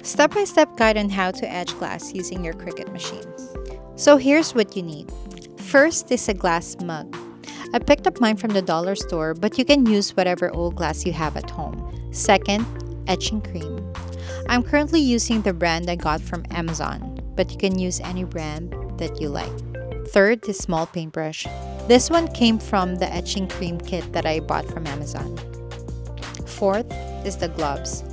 Step-by-step guide on how to etch glass using your Cricut machine. So here's what you need. First is a glass mug. I picked up mine from the dollar store, but you can use whatever old glass you have at home. Second, etching cream. I'm currently using the brand I got from Amazon, but you can use any brand that you like. Third is small paintbrush. This one came from the etching cream kit that I bought from Amazon. Fourth is the gloves.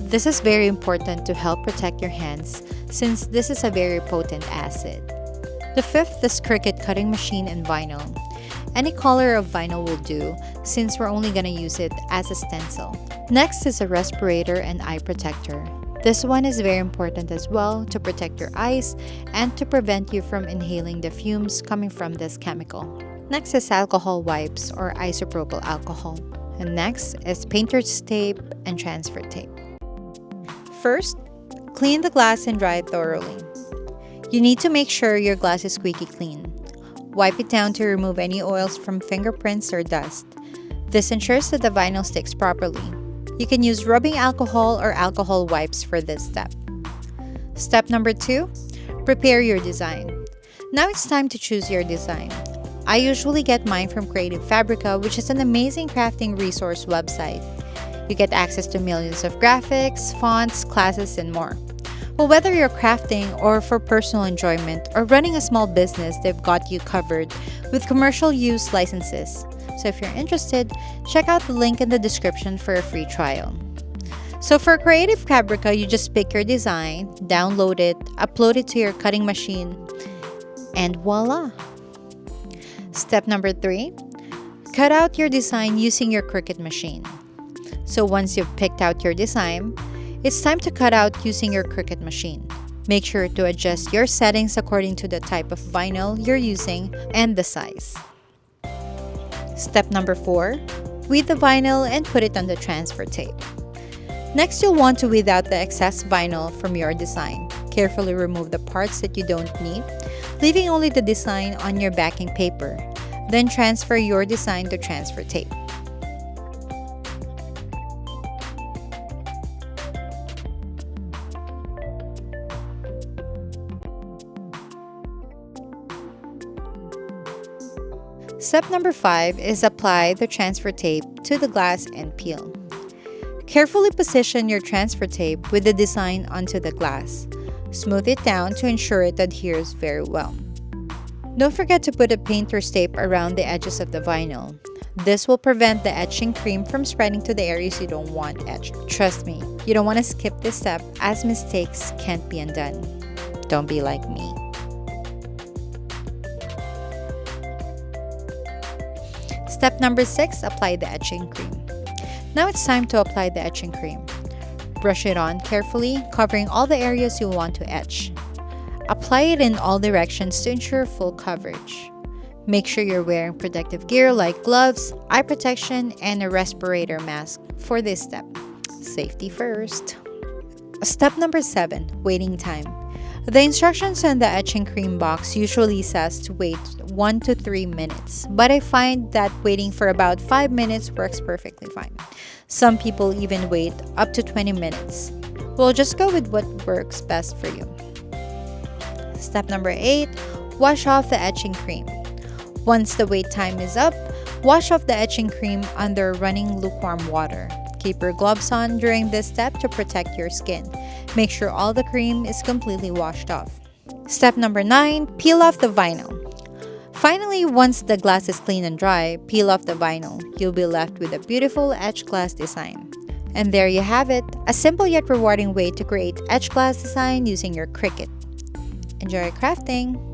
This is very important to help protect your hands since this is a very potent acid. The fifth is Cricut cutting machine and vinyl. Any color of vinyl will do since we're only going to use it as a stencil. Next is a respirator and eye protector. This one is very important as well to protect your eyes and to prevent you from inhaling the fumes coming from this chemical. Next is alcohol wipes or isopropyl alcohol. And next is painter's tape and transfer tape. First, clean the glass and dry it thoroughly. You need to make sure your glass is squeaky clean. Wipe it down to remove any oils from fingerprints or dust. This ensures that the vinyl sticks properly. You can use rubbing alcohol or alcohol wipes for this step. Step number 2, prepare your design. Now it's time to choose your design. I usually get mine from Creative Fabrica, which is an amazing crafting resource website. You get access to millions of graphics, fonts, classes, and more. Well, whether you're crafting or for personal enjoyment or running a small business, they've got you covered with commercial use licenses. So if you're interested, check out the link in the description for a free trial. So for Creative Fabrica, you just pick your design, download it, upload it to your cutting machine, and voila! Step number 3, cut out your design using your Cricut machine. So once you've picked out your design, it's time to cut out using your Cricut machine. Make sure to adjust your settings according to the type of vinyl you're using and the size. Step number 4, weed the vinyl and put it on the transfer tape. Next, you'll want to weed out the excess vinyl from your design. Carefully remove the parts that you don't need, leaving only the design on your backing paper. Then transfer your design to transfer tape. Step number 5 is apply the transfer tape to the glass and peel. Carefully position your transfer tape with the design onto the glass. Smooth it down to ensure it adheres very well. Don't forget to put a painter's tape around the edges of the vinyl. This will prevent the etching cream from spreading to the areas you don't want etched. Trust me, you don't want to skip this step as mistakes can't be undone. Don't be like me. Step number 6, apply the etching cream. Now it's time to apply the etching cream. Brush it on carefully, covering all the areas you want to etch. Apply it in all directions to ensure full coverage. Make sure you're wearing protective gear like gloves, eye protection, and a respirator mask for this step. Safety first. Step number 7, waiting time. The instructions on the etching cream box usually says to wait 1 to 3 minutes, but I find that waiting for about 5 minutes works perfectly fine. Some people even wait up to 20 minutes. Well, just go with what works best for you. Step number 8, wash off the etching cream. Once the wait time is up, wash off the etching cream under running lukewarm water. Keep your gloves on during this step to protect your skin. Make sure all the cream is completely washed off. Step number 9, peel off the vinyl. Finally, once the glass is clean and dry, peel off the vinyl. You'll be left with a beautiful etched glass design. And there you have it, a simple yet rewarding way to create etched glass design using your Cricut. Enjoy crafting!